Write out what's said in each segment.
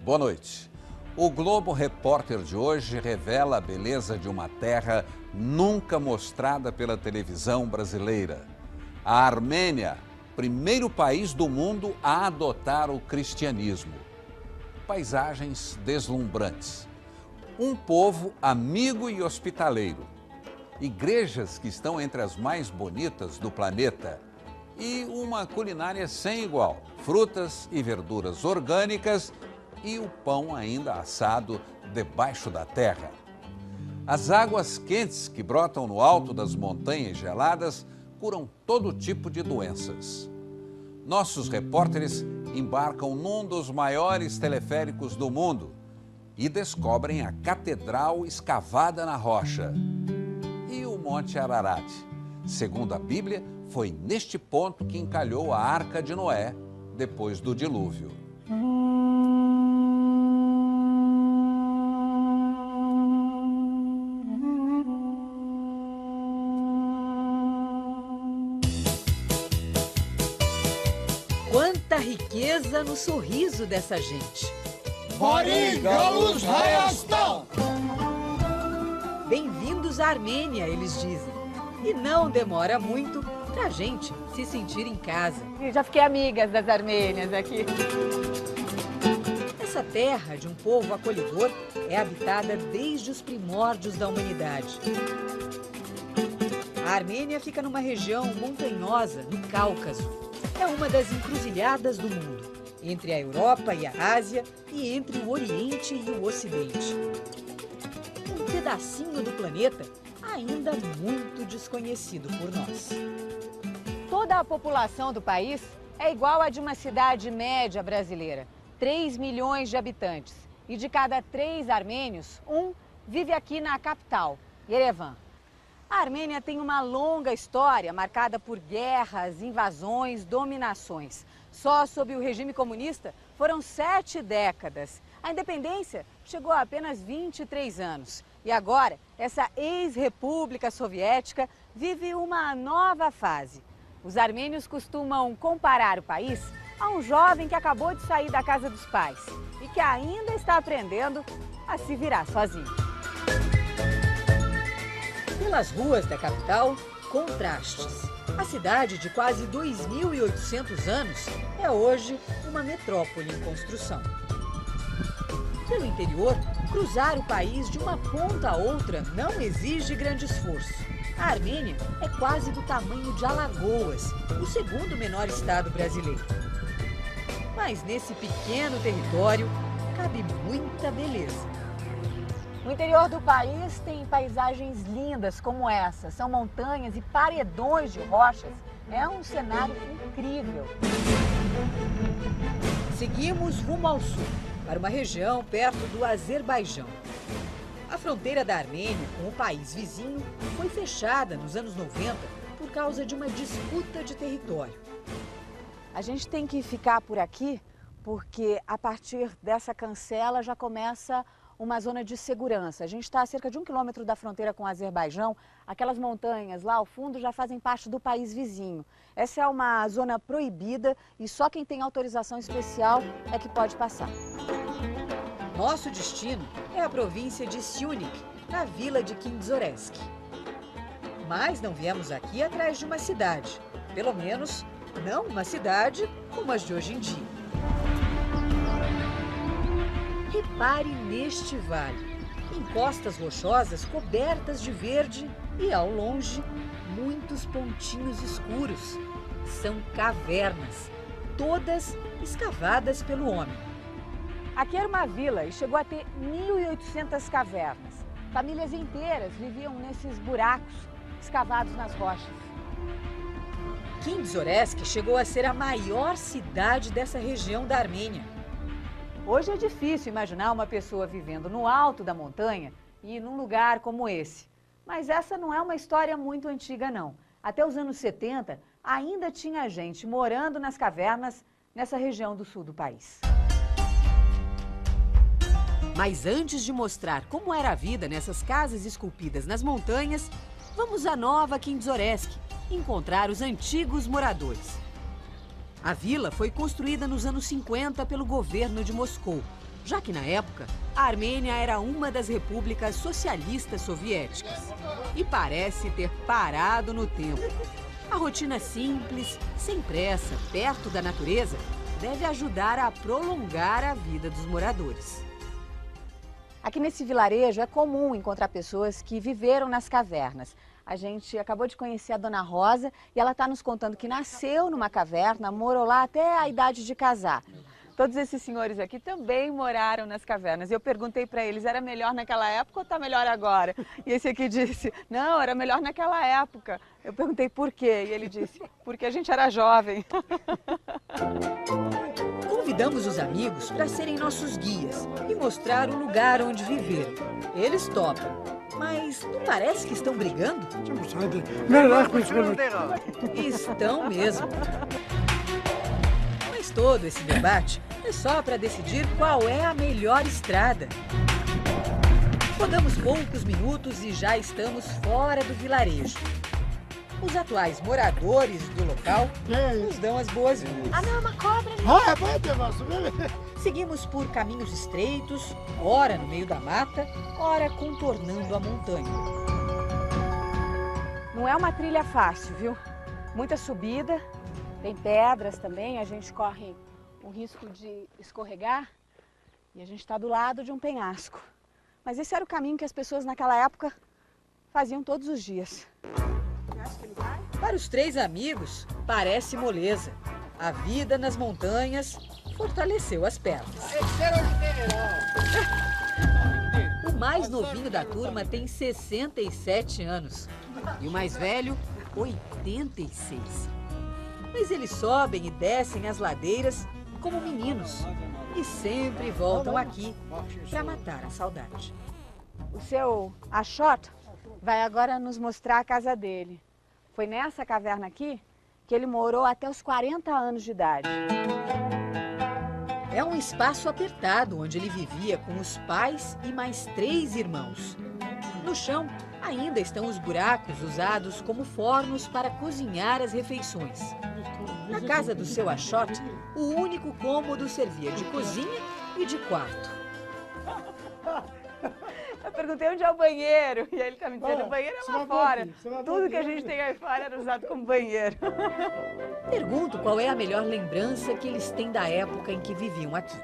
Boa noite. O Globo Repórter de hoje revela a beleza de uma terra nunca mostrada pela televisão brasileira. A Armênia, primeiro país do mundo a adotar o cristianismo. Paisagens deslumbrantes. Um povo amigo e hospitaleiro. Igrejas que estão entre as mais bonitas do planeta. E uma culinária sem igual. Frutas e verduras orgânicas e o pão ainda assado debaixo da terra. As águas quentes que brotam no alto das montanhas geladas curam todo tipo de doenças. Nossos repórteres embarcam num dos maiores teleféricos do mundo e descobrem a catedral escavada na rocha. E o Monte Ararat. Segundo a Bíblia, foi neste ponto que encalhou a Arca de Noé depois do dilúvio. Quanta riqueza no sorriso dessa gente. Bem-vindos à Armênia, eles dizem. E não demora muito pra gente se sentir em casa. Eu já fiquei amigas das armênias aqui. Essa terra de um povo acolhedor é habitada desde os primórdios da humanidade. A Armênia fica numa região montanhosa, no Cáucaso. É uma das encruzilhadas do mundo, entre a Europa e a Ásia e entre o Oriente e o Ocidente. Um pedacinho do planeta ainda muito desconhecido por nós. Toda a população do país é igual à de uma cidade média brasileira, 3 milhões de habitantes. E de cada 3 armênios, um vive aqui na capital, Yerevan. A Armênia tem uma longa história marcada por guerras, invasões, dominações. Só sob o regime comunista foram 7 décadas. A independência chegou a apenas 23 anos. E agora, essa ex-república soviética vive uma nova fase. Os armênios costumam comparar o país a um jovem que acabou de sair da casa dos pais e que ainda está aprendendo a se virar sozinho. Pelas ruas da capital, contrastes. A cidade de quase 2.800 anos é hoje uma metrópole em construção. Pelo interior, cruzar o país de uma ponta a outra não exige grande esforço. A Armênia é quase do tamanho de Alagoas, o segundo menor estado brasileiro. Mas nesse pequeno território cabe muita beleza. O interior do país tem paisagens lindas como essa. São montanhas e paredões de rochas. É um cenário incrível. Seguimos rumo ao sul, para uma região perto do Azerbaijão. A fronteira da Armênia com o país vizinho foi fechada nos anos 90 por causa de uma disputa de território. A gente tem que ficar por aqui porque a partir dessa cancela já começa uma zona de segurança. A gente está a cerca de 1 quilômetro da fronteira com o Azerbaijão. Aquelas montanhas lá ao fundo já fazem parte do país vizinho. Essa é uma zona proibida e só quem tem autorização especial é que pode passar. Nosso destino é a província de Syunik, na vila de Kindzoresc. Mas não viemos aqui atrás de uma cidade. Pelo menos, não uma cidade como as de hoje em dia. Repare neste vale, encostas rochosas cobertas de verde e, ao longe, muitos pontinhos escuros. São cavernas, todas escavadas pelo homem. Aqui era uma vila e chegou a ter 1.800 cavernas. Famílias inteiras viviam nesses buracos escavados nas rochas. Kindzoresc chegou a ser a maior cidade dessa região da Armênia. Hoje é difícil imaginar uma pessoa vivendo no alto da montanha e num lugar como esse. Mas essa não é uma história muito antiga, não. Até os anos 70, ainda tinha gente morando nas cavernas nessa região do sul do país. Mas antes de mostrar como era a vida nessas casas esculpidas nas montanhas, vamos à nova Kindzoresc encontrar os antigos moradores. A vila foi construída nos anos 50 pelo governo de Moscou. já que na época a Armênia era uma das repúblicas socialistas soviéticas e parece ter parado no tempo. A rotina simples, sem pressa, perto da natureza, deve ajudar a prolongar a vida dos moradores. Aqui nesse vilarejo é comum encontrar pessoas que viveram nas cavernas. A gente acabou de conhecer a Dona Rosa e ela está nos contando que nasceu numa caverna, morou lá até a idade de casar. Todos esses senhores aqui também moraram nas cavernas. E eu perguntei para eles, era melhor naquela época ou está melhor agora? E esse aqui disse, não, era melhor naquela época. Eu perguntei por quê? E ele disse, porque a gente era jovem. Convidamos os amigos para serem nossos guias e mostrar o lugar onde viveram. Eles topam, mas não parece que estão brigando? Estão mesmo. Mas todo esse debate é só para decidir qual é a melhor estrada. Rodamos poucos minutos e já estamos fora do vilarejo. Os atuais moradores do local nos dão as boas-vindas. Ah, não, é uma cobra. Seguimos por caminhos estreitos, ora no meio da mata, ora contornando a montanha. Não é uma trilha fácil, viu? Muita subida, tem pedras também, a gente corre o risco de escorregar e a gente está do lado de um penhasco. Mas esse era o caminho que as pessoas naquela época faziam todos os dias. Para os três amigos, parece moleza. A vida nas montanhas fortaleceu as pernas. O mais novinho da turma tem 67 anos e o mais velho, 86. Mas eles sobem e descem as ladeiras como meninos e sempre voltam aqui para matar a saudade. O seu Ashot vai agora nos mostrar a casa dele. Foi nessa caverna aqui que ele morou até os 40 anos de idade. É um espaço apertado onde ele vivia com os pais e mais 3 irmãos. No chão ainda estão os buracos usados como fornos para cozinhar as refeições. Na casa do seu Ashot, o único cômodo servia de cozinha e de quarto. Eu perguntei onde é o banheiro e ele está me dizendo, o banheiro é lá fora. Tudo que a gente tem aí fora era usado como banheiro. Pergunto qual é a melhor lembrança que eles têm da época em que viviam aqui.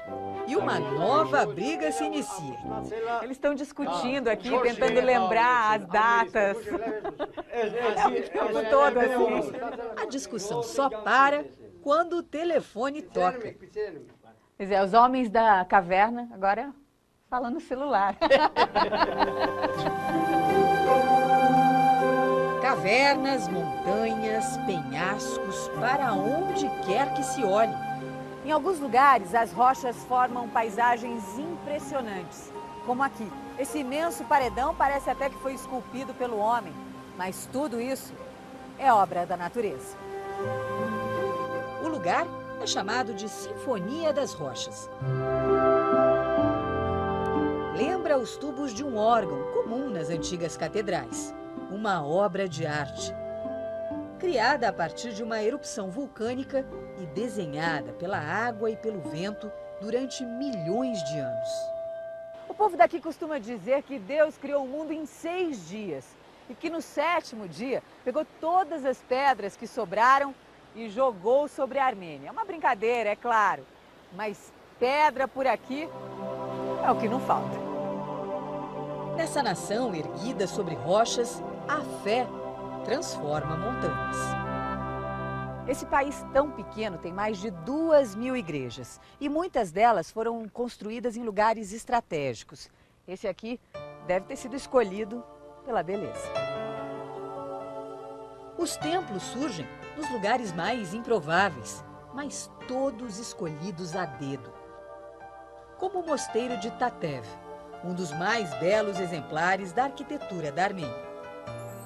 E uma nova briga se inicia. Eles estão discutindo aqui, tentando lembrar as datas. É o tempo todo assim. A discussão só para quando o telefone toca. Pois é, os homens da caverna agora falando no celular. Cavernas, montanhas, penhascos, para onde quer que se olhe. Em alguns lugares, as rochas formam paisagens impressionantes, como aqui. Esse imenso paredão parece até que foi esculpido pelo homem, mas tudo isso é obra da natureza. O lugar é chamado de Sinfonia das Rochas. Lembra os tubos de um órgão comum nas antigas catedrais. Uma obra de arte. Criada a partir de uma erupção vulcânica e desenhada pela água e pelo vento durante milhões de anos. O povo daqui costuma dizer que Deus criou o mundo em 6 dias e que no 7º dia pegou todas as pedras que sobraram e jogou sobre a Armênia. É uma brincadeira, é claro, mas pedra por aqui é o que não falta. Nessa nação erguida sobre rochas, a fé transforma montanhas. Esse país tão pequeno tem mais de 2.000 igrejas e muitas delas foram construídas em lugares estratégicos. Esse aqui deve ter sido escolhido pela beleza. Os templos surgem nos lugares mais improváveis, mas todos escolhidos a dedo. Como o mosteiro de Tatev, um dos mais belos exemplares da arquitetura da Armênia.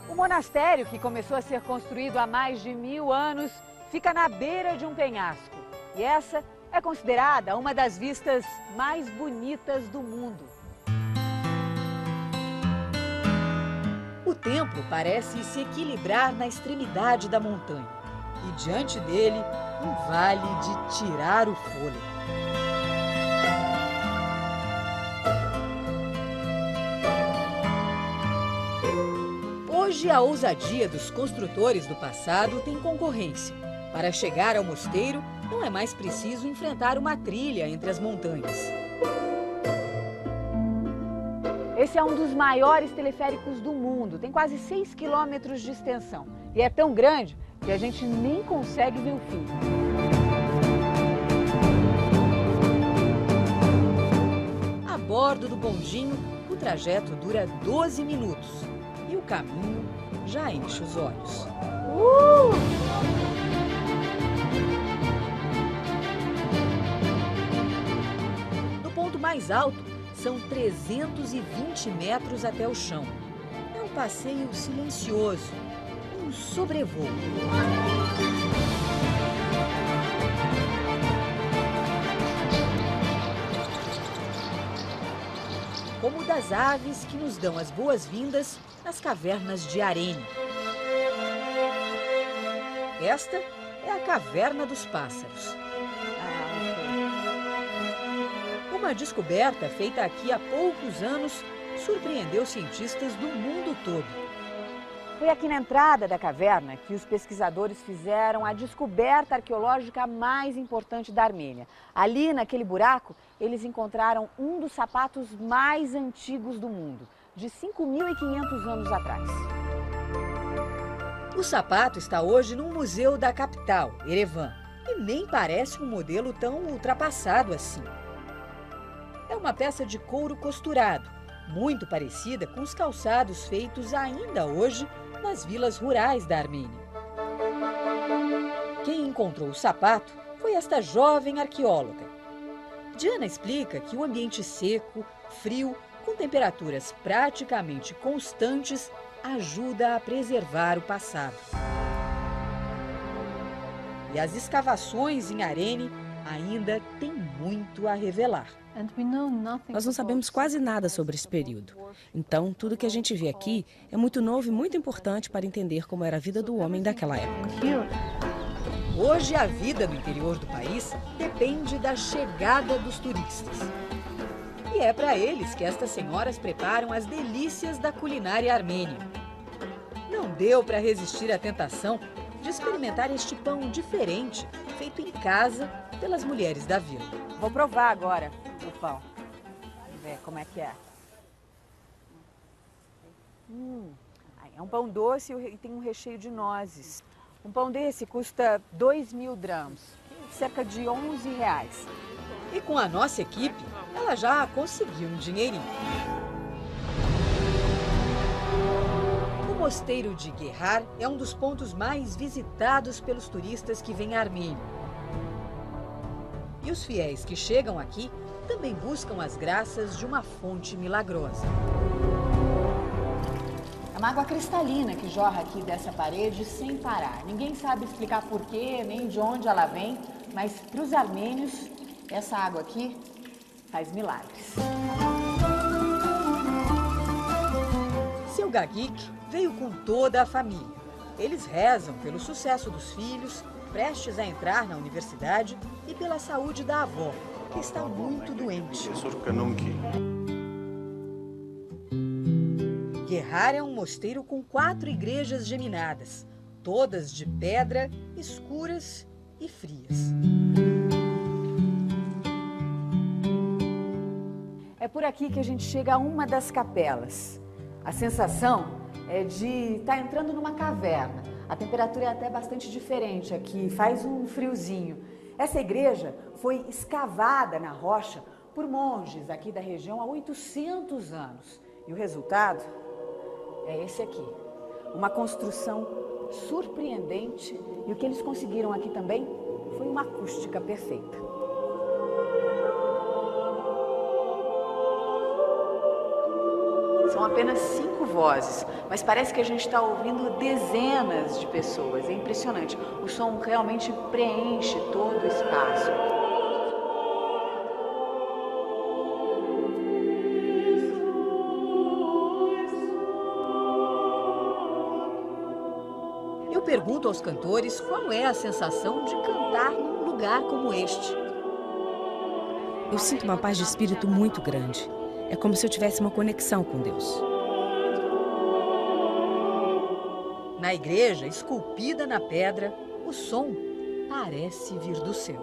O monastério, que começou a ser construído há mais de 1000 anos, fica na beira de um penhasco. E essa é considerada uma das vistas mais bonitas do mundo. O templo parece se equilibrar na extremidade da montanha. E diante dele, um vale de tirar o fôlego. Hoje, a ousadia dos construtores do passado tem concorrência. Para chegar ao mosteiro, não é mais preciso enfrentar uma trilha entre as montanhas. Esse é um dos maiores teleféricos do mundo, tem quase 6 quilômetros de extensão. E é tão grande que a gente nem consegue ver o fim. A bordo do bondinho, o trajeto dura 12 minutos e o caminho já enche os olhos. No ponto mais alto, são 320 metros até o chão. É um passeio silencioso, um sobrevoo. Como o das aves que nos dão as boas-vindas nas cavernas de Arene. Esta é a Caverna dos Pássaros. Uma descoberta feita aqui há poucos anos surpreendeu cientistas do mundo todo. Foi aqui na entrada da caverna que os pesquisadores fizeram a descoberta arqueológica mais importante da Armênia. Ali, naquele buraco, eles encontraram um dos sapatos mais antigos do mundo, de 5.500 anos atrás. O sapato está hoje num museu da capital, Erevan, e nem parece um modelo tão ultrapassado assim. É uma peça de couro costurado, muito parecida com os calçados feitos ainda hoje nas vilas rurais da Armênia. Quem encontrou o sapato foi esta jovem arqueóloga. Diana explica que o ambiente seco, frio, com temperaturas praticamente constantes, ajuda a preservar o passado. E as escavações em Arene ainda têm muito a revelar. Nós não sabemos quase nada sobre esse período. Então, tudo que a gente vê aqui é muito novo e muito importante para entender como era a vida do homem daquela época. Hoje, a vida no interior do país depende da chegada dos turistas. E é para eles que estas senhoras preparam as delícias da culinária armênia. Não deu para resistir à tentação de experimentar este pão diferente, feito em casa pelas mulheres da vila. Vou provar agora o pão. Vamos ver como é que é. É um pão doce e tem um recheio de nozes. Um pão desse custa 2.000 drams, cerca de 11 reais. E com a nossa equipe, ela já conseguiu um dinheirinho. O mosteiro de Gehar é um dos pontos mais visitados pelos turistas que vêm à Armênia. E os fiéis que chegam aqui também buscam as graças de uma fonte milagrosa. É uma água cristalina que jorra aqui dessa parede sem parar. Ninguém sabe explicar porquê, nem de onde ela vem, mas para os armênios, essa água aqui faz milagres. Seu Gagik veio com toda a família. Eles rezam pelo sucesso dos filhos, prestes a entrar na universidade, e pela saúde da avó, que está muito doente. Gehar é um mosteiro com 4 igrejas geminadas, todas de pedra, escuras e frias. É por aqui que a gente chega a uma das capelas. A sensação é de estar entrando numa caverna. A temperatura é até bastante diferente aqui, faz um friozinho. Essa igreja foi escavada na rocha por monges aqui da região há 800 anos. E o resultado é esse aqui. Uma construção surpreendente, e o que eles conseguiram aqui também foi uma acústica perfeita. São apenas 5 vozes, mas parece que a gente está ouvindo dezenas de pessoas. É impressionante. O som realmente preenche todo o espaço. Eu pergunto aos cantores qual é a sensação de cantar num lugar como este. Eu sinto uma paz de espírito muito grande. É como se eu tivesse uma conexão com Deus. Na igreja, esculpida na pedra, o som parece vir do céu.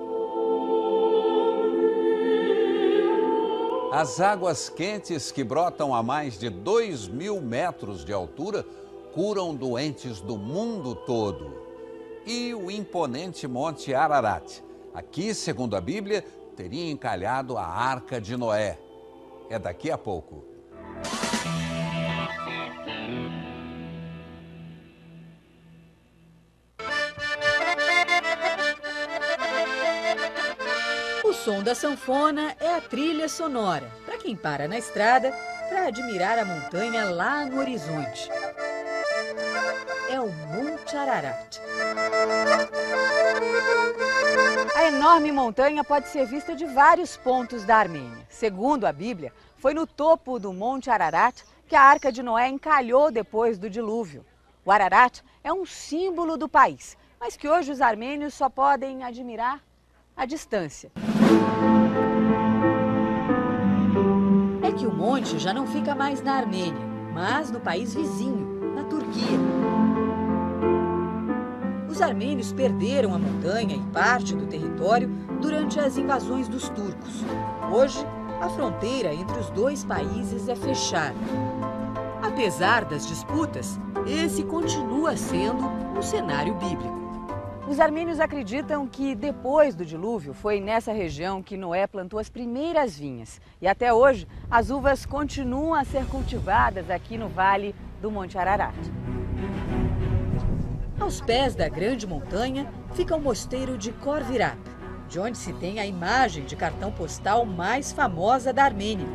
As águas quentes que brotam a mais de 2.000 metros de altura curam doentes do mundo todo. E o imponente Monte Ararat. Aqui, segundo a Bíblia, teria encalhado a Arca de Noé. É daqui a pouco. O som da sanfona é a trilha sonora para quem para na estrada para admirar a montanha lá no horizonte. É o Monte Ararat. A enorme montanha pode ser vista de vários pontos da Armênia. Segundo a Bíblia, foi no topo do Monte Ararat que a Arca de Noé encalhou depois do dilúvio. O Ararat é um símbolo do país, mas que hoje os armênios só podem admirar à distância. É que o monte já não fica mais na Armênia, mas no país vizinho, na Turquia. Os armênios perderam a montanha e parte do território durante as invasões dos turcos. Hoje, a fronteira entre os dois países é fechada. Apesar das disputas, esse continua sendo um cenário bíblico. Os armênios acreditam que depois do dilúvio foi nessa região que Noé plantou as primeiras vinhas. E até hoje, as uvas continuam a ser cultivadas aqui no vale do Monte Ararat. Aos pés da grande montanha fica o mosteiro de Khor-Virap, de onde se tem a imagem de cartão postal mais famosa da Armênia.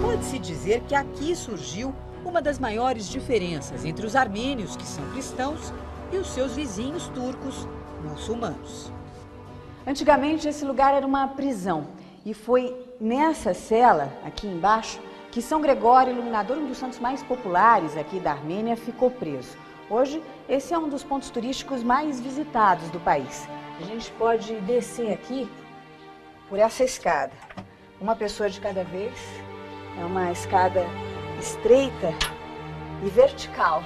Pode-se dizer que aqui surgiu uma das maiores diferenças entre os armênios, que são cristãos, e os seus vizinhos turcos muçulmanos. Antigamente, esse lugar era uma prisão. E foi nessa cela, aqui embaixo, que São Gregório, iluminador, um dos santos mais populares aqui da Armênia, ficou preso. Hoje, esse é um dos pontos turísticos mais visitados do país. A gente pode descer aqui por essa escada. Uma pessoa de cada vez. É uma escada estreita e vertical.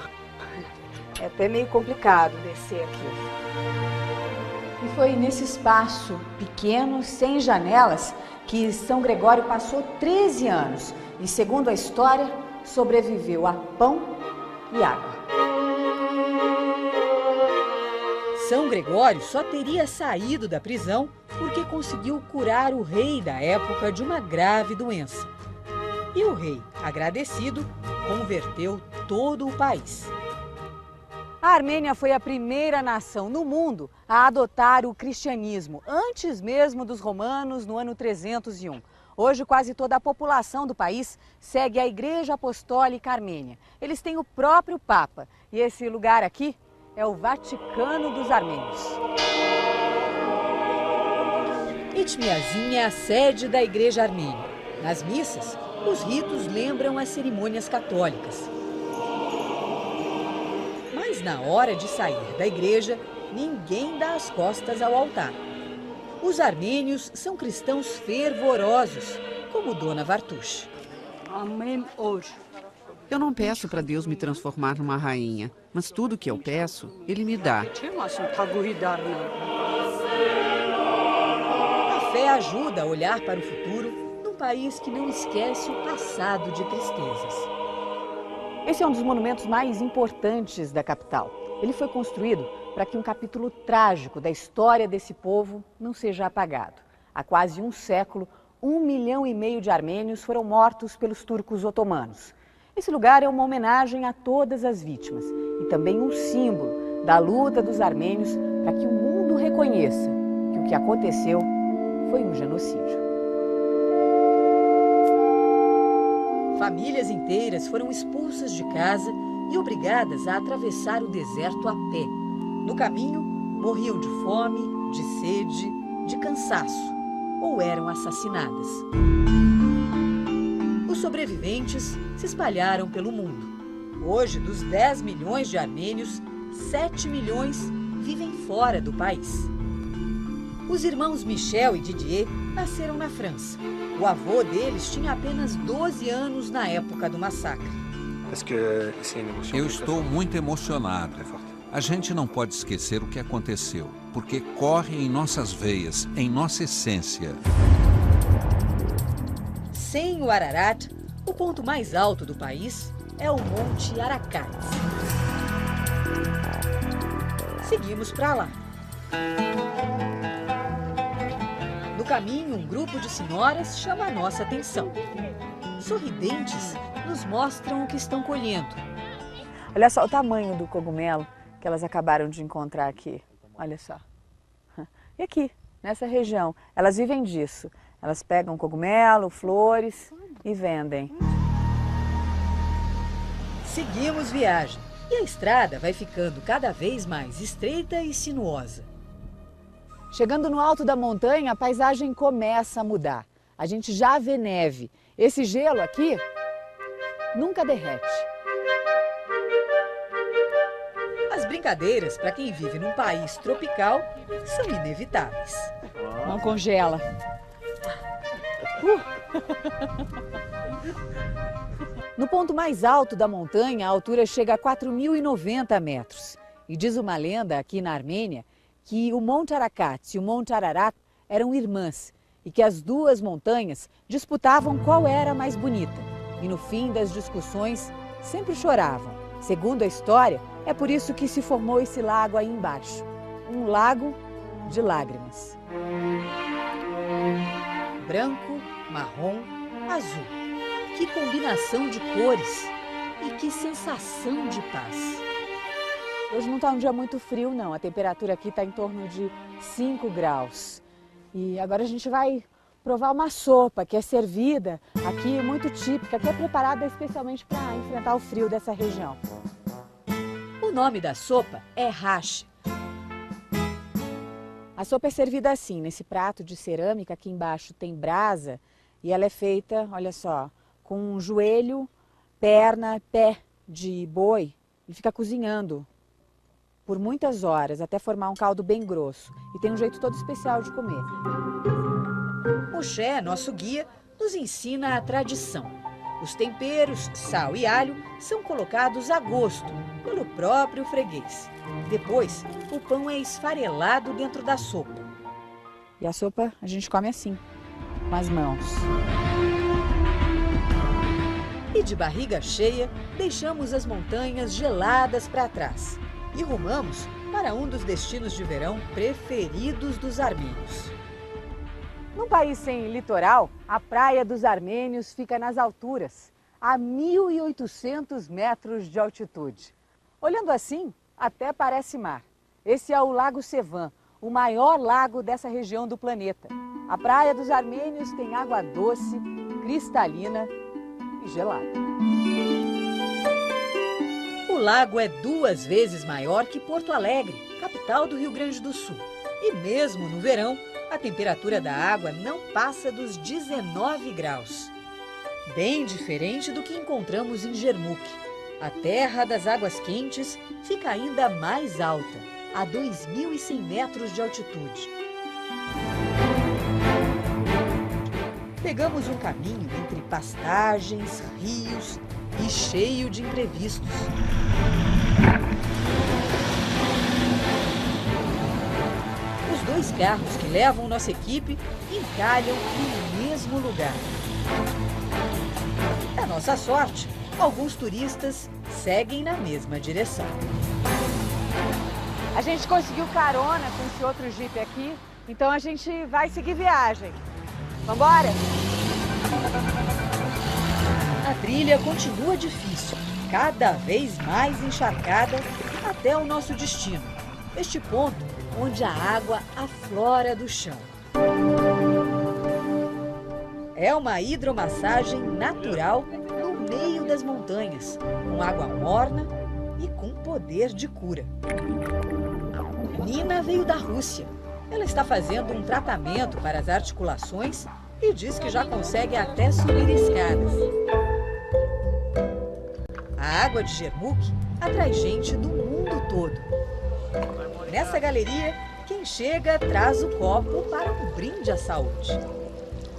É até meio complicado descer aqui. E foi nesse espaço pequeno, sem janelas, que São Gregório passou 13 anos e, segundo a história, sobreviveu a pão e água. São Gregório só teria saído da prisão porque conseguiu curar o rei da época de uma grave doença. E o rei, agradecido, converteu todo o país. A Armênia foi a primeira nação no mundo a adotar o cristianismo, antes mesmo dos romanos, no ano 301. Hoje, quase toda a população do país segue a Igreja Apostólica Armênia. Eles têm o próprio Papa e esse lugar aqui é o Vaticano dos Armênios. Itmiazin é a sede da Igreja Armênia. Nas missas, os ritos lembram as cerimônias católicas. Mas na hora de sair da igreja, ninguém dá as costas ao altar. Os armênios são cristãos fervorosos, como Dona Vartush. Eu não peço para Deus me transformar numa rainha, mas tudo que eu peço, Ele me dá. A fé ajuda a olhar para o futuro num país que não esquece o passado de tristezas. Esse é um dos monumentos mais importantes da capital. Ele foi construído para que um capítulo trágico da história desse povo não seja apagado. Há quase um século, 1,5 milhão de armênios foram mortos pelos turcos otomanos. Esse lugar é uma homenagem a todas as vítimas e também um símbolo da luta dos armênios para que o mundo reconheça que o que aconteceu foi um genocídio. Famílias inteiras foram expulsas de casa e obrigadas a atravessar o deserto a pé. No caminho, morriam de fome, de sede, de cansaço ou eram assassinadas. Os sobreviventes se espalharam pelo mundo. Hoje, dos 10 milhões de armênios, 7 milhões vivem fora do país. Os irmãos Michel e Didier nasceram na França. O avô deles tinha apenas 12 anos na época do massacre. Eu estou muito emocionado. A gente não pode esquecer o que aconteceu, porque corre em nossas veias, em nossa essência. Sem o Ararat, o ponto mais alto do país é o Monte Ararat. Seguimos para lá. No caminho, um grupo de senhoras chama a nossa atenção. Sorridentes, nos mostram o que estão colhendo. Olha só o tamanho do cogumelo que elas acabaram de encontrar aqui. Olha só. E aqui, nessa região, elas vivem disso. Elas pegam cogumelo, flores e vendem. Seguimos viagem e a estrada vai ficando cada vez mais estreita e sinuosa. Chegando no alto da montanha, a paisagem começa a mudar. A gente já vê neve. Esse gelo aqui nunca derrete. As brincadeiras, para quem vive num país tropical, são inevitáveis. Não congela. No ponto mais alto da montanha, a altura chega a 4.090 metros. E diz uma lenda aqui na Armênia que o Monte Ararat e o Monte Ararat eram irmãs e que as duas montanhas disputavam qual era a mais bonita. E no fim das discussões sempre choravam. Segundo a história, é por isso que se formou esse lago aí embaixo. Um lago de lágrimas. Branco, marrom, azul. Que combinação de cores e que sensação de paz. Hoje não está um dia muito frio, não. A temperatura aqui está em torno de 5 graus. E agora a gente vai provar uma sopa que é servida aqui, muito típica, que é preparada especialmente para enfrentar o frio dessa região. O nome da sopa é hash. A sopa é servida assim, nesse prato de cerâmica. Aqui embaixo tem brasa e ela é feita, olha só, com joelho, perna, pé de boi e fica cozinhando por muitas horas até formar um caldo bem grosso. E tem um jeito todo especial de comer. O Xé, nosso guia, nos ensina a tradição. Os temperos, sal e alho são colocados a gosto pelo próprio freguês. Depois, o pão é esfarelado dentro da sopa. E a sopa a gente come assim, com as mãos. E de barriga cheia, deixamos as montanhas geladas para trás e rumamos para um dos destinos de verão preferidos dos armênios. Num país sem litoral, a Praia dos Armênios fica nas alturas, a 1.800 metros de altitude. Olhando assim, até parece mar. Esse é o Lago Sevan, o maior lago dessa região do planeta. A Praia dos Armênios tem água doce, cristalina e gelada. O lago é 2 vezes maior que Porto Alegre, capital do Rio Grande do Sul. E mesmo no verão, a temperatura da água não passa dos 19 graus. Bem diferente do que encontramos em Jermuk. A terra das águas quentes fica ainda mais alta, a 2.100 metros de altitude. Pegamos um caminho entre pastagens, rios e cheio de imprevistos. Os 2 carros que levam nossa equipe encalham no mesmo lugar. Da nossa sorte, alguns turistas seguem na mesma direção. A gente conseguiu carona com esse outro Jeep aqui, então a gente vai seguir viagem. Vambora? A trilha continua difícil, cada vez mais encharcada até o nosso destino. Este ponto onde a água aflora do chão. É uma hidromassagem natural no meio das montanhas, com água morna e com poder de cura. Nina veio da Rússia. Ela está fazendo um tratamento para as articulações e diz que já consegue até subir escadas. A água de Jermuk atrai gente do mundo todo. Nessa galeria, quem chega traz o copo para um brinde à saúde.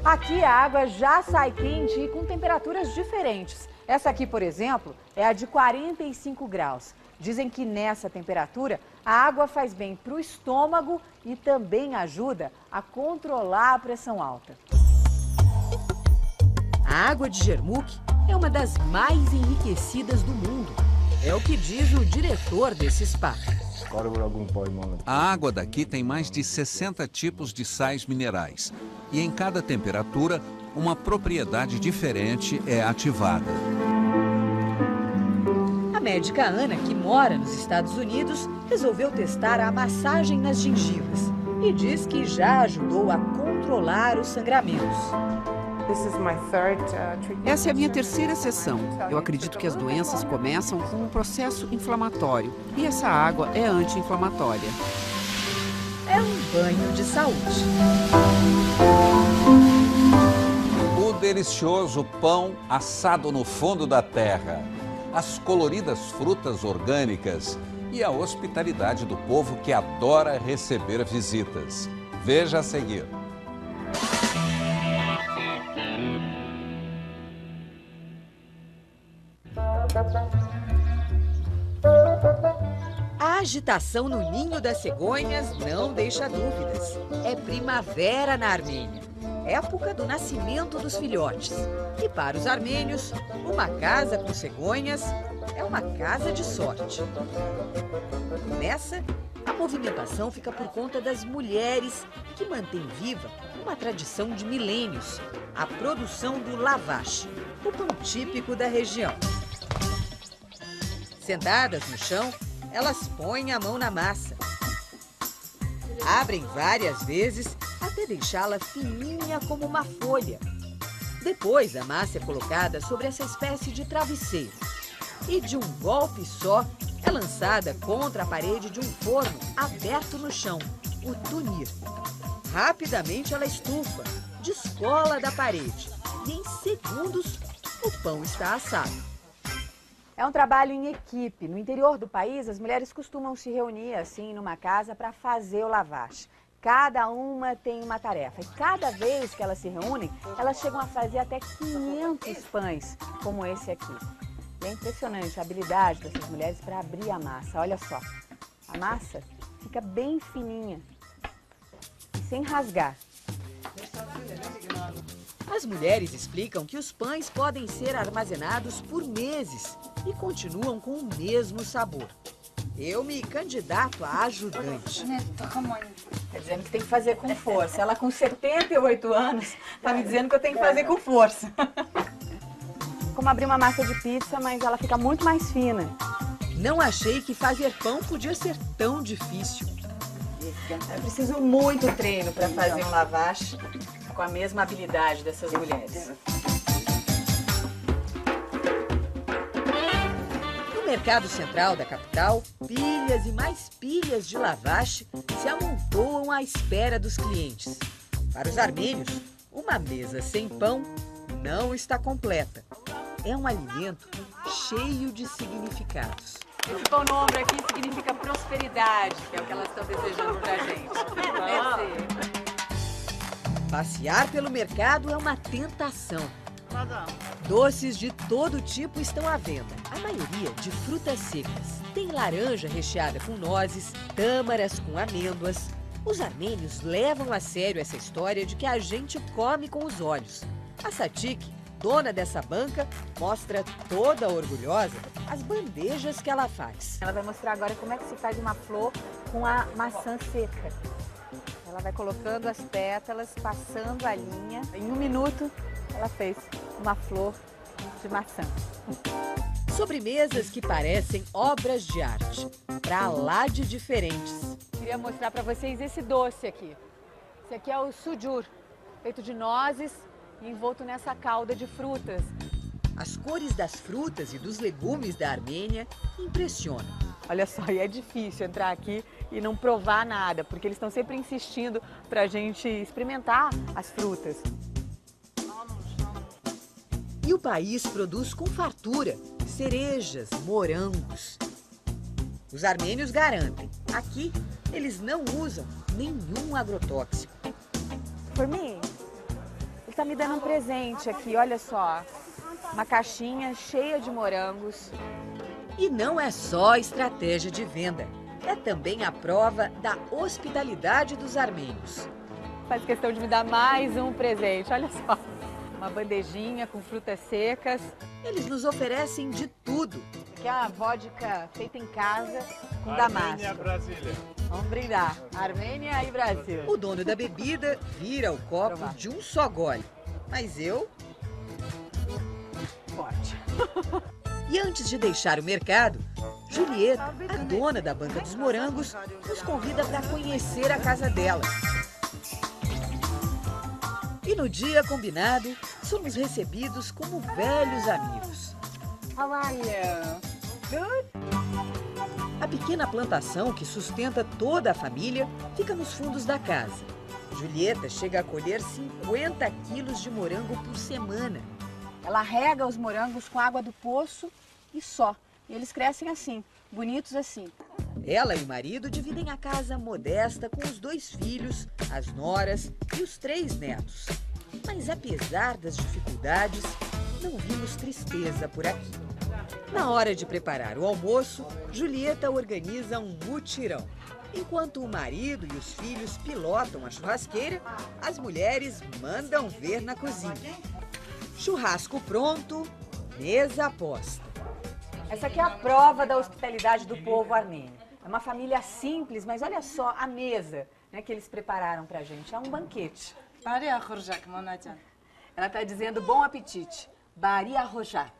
Aqui a água já sai quente e com temperaturas diferentes. Essa aqui, por exemplo, é a de 45 graus. Dizem que nessa temperatura a água faz bem para o estômago e também ajuda a controlar a pressão alta. A água de Jermuk é uma das mais enriquecidas do mundo. É o que diz o diretor desse spa. A água daqui tem mais de 60 tipos de sais minerais. E em cada temperatura, uma propriedade diferente é ativada. A médica Ana, que mora nos Estados Unidos, resolveu testar a massagem nas gengivas e diz que já ajudou a controlar os sangramentos. Essa é a minha terceira sessão. Eu acredito que as doenças começam com um processo inflamatório e essa água é anti-inflamatória. É um banho de saúde. O delicioso pão assado no fundo da terra, as coloridas frutas orgânicas e a hospitalidade do povo que adora receber visitas. Veja a seguir. A agitação no ninho das cegonhas não deixa dúvidas. É primavera na Armênia, época do nascimento dos filhotes. E para os armênios, uma casa com cegonhas é uma casa de sorte. Nessa, a movimentação fica por conta das mulheres que mantêm viva uma tradição de milênios, a produção do lavash, o pão típico da região. Sentadas no chão, elas põem a mão na massa. Abrem várias vezes até deixá-la fininha como uma folha. Depois, a massa é colocada sobre essa espécie de travesseiro. E de um golpe só, é lançada contra a parede de um forno aberto no chão, o tunir. Rapidamente ela estufa, descola da parede e em segundos o pão está assado. É um trabalho em equipe. No interior do país, as mulheres costumam se reunir assim numa casa para fazer o lavash. Cada uma tem uma tarefa e cada vez que elas se reúnem, elas chegam a fazer até 500 pães, como esse aqui. E é impressionante a habilidade dessas mulheres para abrir a massa. Olha só, a massa fica bem fininha e sem rasgar. As mulheres explicam que os pães podem ser armazenados por meses e continuam com o mesmo sabor. Eu me candidato a ajudante. Quer dizendo que tem que fazer com força. Ela com 78 anos está me dizendo que eu tenho que fazer com força. Como abrir uma massa de pizza, mas ela fica muito mais fina. Não achei que fazer pão podia ser tão difícil. Eu preciso muito treino para fazer um lavash com a mesma habilidade dessas mulheres. No mercado central da capital, pilhas e mais pilhas de lavash se amontoam à espera dos clientes. Para os armênios, uma mesa sem pão não está completa. É um alimento cheio de significados. Esse pão no ombro aqui significa prosperidade, que é o que elas estão desejando pra gente. Passear pelo mercado é uma tentação. Doces de todo tipo estão à venda, a maioria de frutas secas. Tem laranja recheada com nozes, tâmaras com amêndoas. Os armênios levam a sério essa história de que a gente come com os olhos. A Satik, dona dessa banca, mostra toda orgulhosa as bandejas que ela faz. Ela vai mostrar agora como é que se faz uma flor com a maçã seca. Ela vai colocando as pétalas, passando a linha. Em 1 minuto, ela fez uma flor de maçã. Sobremesas que parecem obras de arte, pra lá de diferentes. Queria mostrar para vocês esse doce aqui. Esse aqui é o sujur, feito de nozes e envolto nessa calda de frutas. As cores das frutas e dos legumes da Armênia impressionam. Olha só, e é difícil entrar aqui e não provar nada, porque eles estão sempre insistindo para a gente experimentar as frutas. E o país produz com fartura cerejas, morangos. Os armênios garantem, aqui eles não usam nenhum agrotóxico. Por mim, ele está me dando um presente aqui, olha só. uma caixinha cheia de morangos. E não é só estratégia de venda, é também a prova da hospitalidade dos armênios. Faz questão de me dar mais um presente, olha só. Uma bandejinha com frutas secas. Eles nos oferecem de tudo. Aqui é a vodka feita em casa com damasco. Armênia, Brasília. Vamos brindar. Armênia e Brasil. O dono da bebida vira o copo de um só gole. Mas eu... Forte. E antes de deixar o mercado, Julieta, a dona da Banca dos Morangos, nos convida para conhecer a casa dela. E no dia combinado, somos recebidos como velhos amigos. How are you? Good? A pequena plantação que sustenta toda a família fica nos fundos da casa. Julieta chega a colher 50 quilos de morango por semana. Ela rega os morangos com água do poço e só. E eles crescem assim, bonitos assim. Ela e o marido dividem a casa modesta com os 2 filhos, as noras e os 3 netos. Mas apesar das dificuldades, não vimos tristeza por aqui. Na hora de preparar o almoço, Julieta organiza um mutirão. Enquanto o marido e os filhos pilotam a churrasqueira, as mulheres mandam ver na cozinha. Churrasco pronto, mesa posta. Essa aqui é a prova da hospitalidade do povo armênio. É uma família simples, mas olha só a mesa, né, que eles prepararam pra gente. É um banquete. Ela está dizendo bom apetite. Bari Arrojak.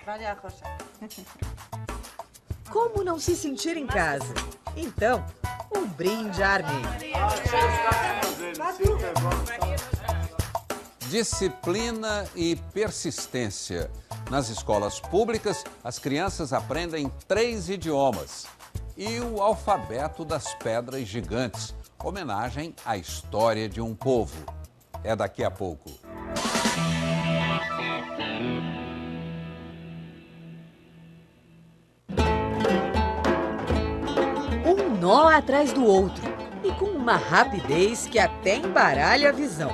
Como não se sentir em casa? Então, um brinde à Armênia. Disciplina e persistência. Nas escolas públicas, as crianças aprendem 3 idiomas. E o alfabeto das pedras gigantes, homenagem à história de um povo. É daqui a pouco. Um nó atrás do outro e com uma rapidez que até embaralha a visão.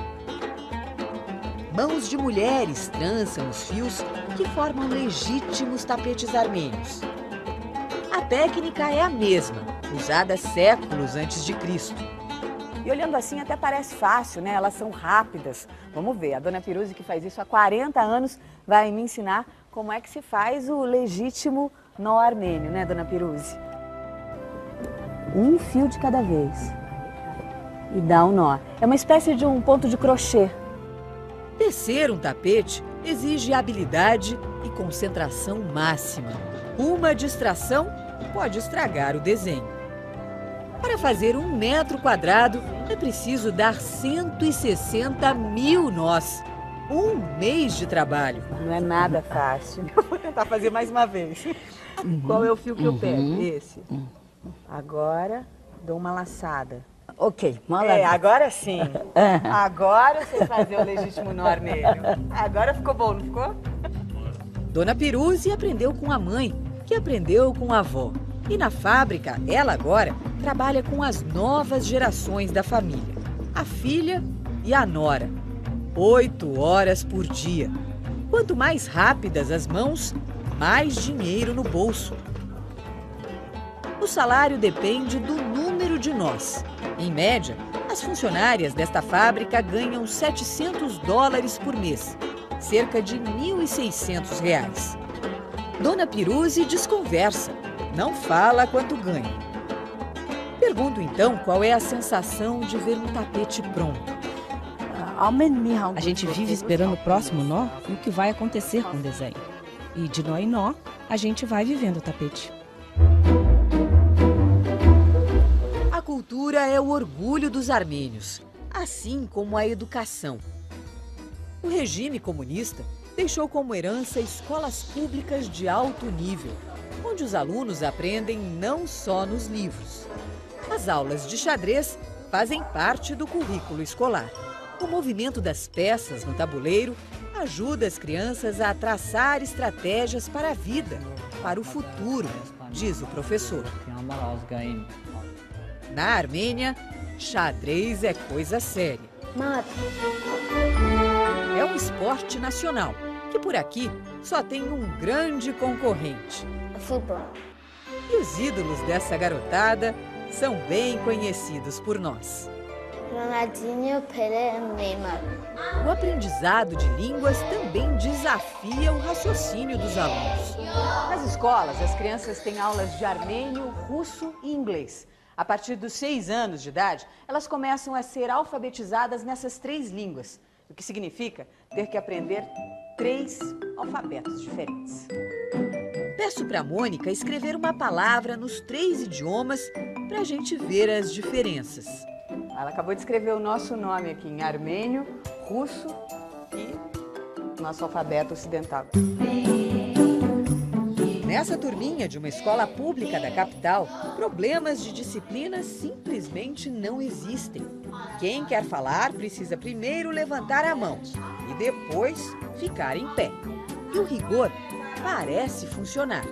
Mãos de mulheres trançam os fios que formam legítimos tapetes armênios. A técnica é a mesma, usada séculos antes de Cristo. E olhando assim até parece fácil, né? Elas são rápidas. Vamos ver, a dona Piruzzi, que faz isso há 40 anos, vai me ensinar como é que se faz o legítimo nó armênio, né, dona Piruzzi? Um fio de cada vez. E dá um nó. É uma espécie de um ponto de crochê. Tecer um tapete exige habilidade e concentração máxima. Uma distração pode estragar o desenho. Para fazer 1 metro quadrado, é preciso dar 160 mil nós. 1 mês de trabalho. Não é nada fácil. Eu vou tentar fazer mais uma vez. Qual é o fio que eu pego? Esse. Agora, dou uma laçada. Ok, agora sim. Agora eu sei fazer o legítimo nó armênio. Agora ficou bom, não ficou? Dona Piruzzi aprendeu com a mãe, que aprendeu com a avó. E na fábrica, ela agora trabalha com as novas gerações da família. A filha e a nora. 8 horas por dia. Quanto mais rápidas as mãos, mais dinheiro no bolso. O salário depende do número de nós. Em média, as funcionárias desta fábrica ganham $700 por mês, cerca de R$ 1.600. Dona Piruzzi desconversa, não fala quanto ganha. Pergunto então qual é a sensação de ver um tapete pronto. A gente vive esperando o próximo nó e o que vai acontecer com o desenho. E de nó em nó, a gente vai vivendo o tapete. A cultura é o orgulho dos armênios, assim como a educação. O regime comunista deixou como herança escolas públicas de alto nível, onde os alunos aprendem não só nos livros. As aulas de xadrez fazem parte do currículo escolar. O movimento das peças no tabuleiro ajuda as crianças a traçar estratégias para a vida, para o futuro, diz o professor. Na Armênia, xadrez é coisa séria. É um esporte nacional que por aqui só tem um grande concorrente. Futebol. E os ídolos dessa garotada são bem conhecidos por nós. Ronaldinho, Pelé e Neymar. O aprendizado de línguas também desafia o raciocínio dos alunos. Nas escolas, as crianças têm aulas de armênio, russo e inglês. A partir dos 6 anos de idade, elas começam a ser alfabetizadas nessas 3 línguas, o que significa ter que aprender 3 alfabetos diferentes. Peço para a Mônica escrever uma palavra nos 3 idiomas para a gente ver as diferenças. Ela acabou de escrever o nosso nome aqui em armênio, russo e nosso alfabeto ocidental. Nessa turminha de uma escola pública da capital, problemas de disciplina simplesmente não existem. Quem quer falar precisa primeiro levantar a mão e depois ficar em pé. E o rigor parece funcionar.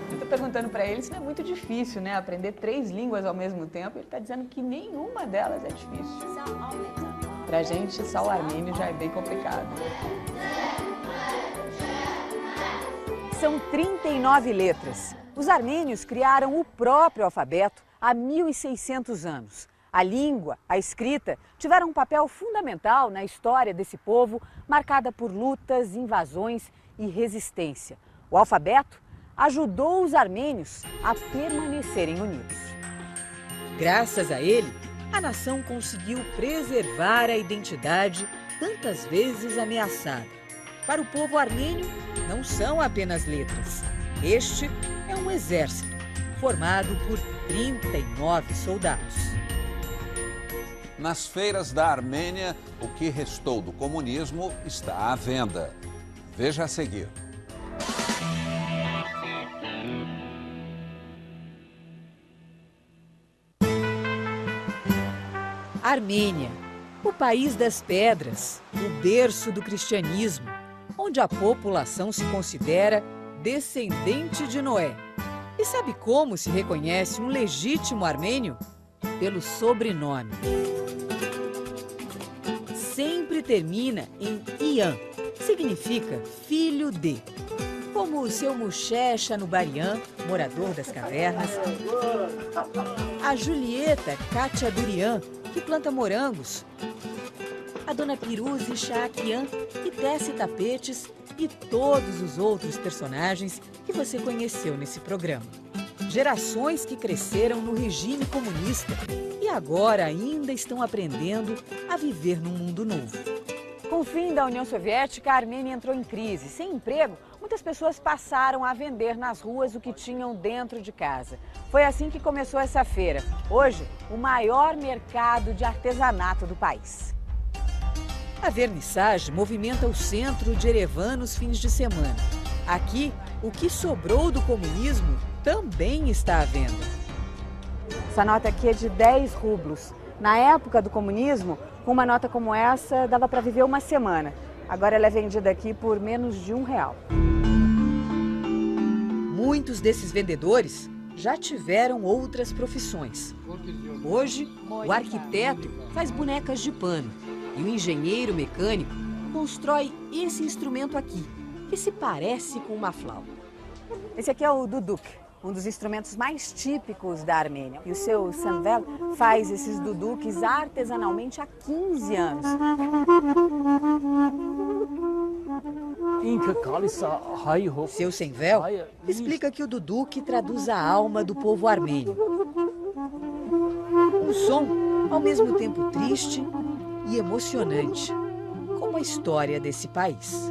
Eu estou perguntando para ele se não é muito difícil, né? Aprender 3 línguas ao mesmo tempo. Ele está dizendo que nenhuma delas é difícil. Para a gente, só o armênio já é bem complicado. São 39 letras. Os armênios criaram o próprio alfabeto há 1.600 anos. A língua, a escrita, tiveram um papel fundamental na história desse povo, marcada por lutas, invasões e resistência. O alfabeto ajudou os armênios a permanecerem unidos. Graças a ele, a nação conseguiu preservar a identidade tantas vezes ameaçada. Para o povo armênio, não são apenas letras. Este é um exército formado por 39 soldados. Nas feiras da Armênia, o que restou do comunismo está à venda. Veja a seguir. Armênia, o país das pedras, o berço do cristianismo, onde a população se considera descendente de Noé. E sabe como se reconhece um legítimo armênio? Pelo sobrenome. Sempre termina em Ian, significa filho de. Como o seu Muxé Chanubarian, morador das cavernas, a Julieta Khachaturian, que planta morangos, a dona Piruzi Shaakian, que tece tapetes, e todos os outros personagens que você conheceu nesse programa. Gerações que cresceram no regime comunista e agora ainda estão aprendendo a viver num mundo novo. Com o fim da União Soviética, a Armênia entrou em crise. Sem emprego, muitas pessoas passaram a vender nas ruas o que tinham dentro de casa. Foi assim que começou essa feira. Hoje, o maior mercado de artesanato do país. A vernissage movimenta o centro de Erevan nos fins de semana. Aqui, o que sobrou do comunismo também está à venda. Essa nota aqui é de 10 rublos. Na época do comunismo, com uma nota como essa, dava para viver uma semana. Agora ela é vendida aqui por menos de R$1. Muitos desses vendedores já tiveram outras profissões. Hoje, o arquiteto faz bonecas de pano e o engenheiro mecânico constrói esse instrumento aqui, que se parece com uma flauta. Esse aqui é o duduk, um dos instrumentos mais típicos da Armênia. E o seu Sanvel faz esses duduks artesanalmente há 15 anos. Seu Sanvel explica que o duduk traduz a alma do povo armênio. Um som ao mesmo tempo triste e emocionante, como a história desse país.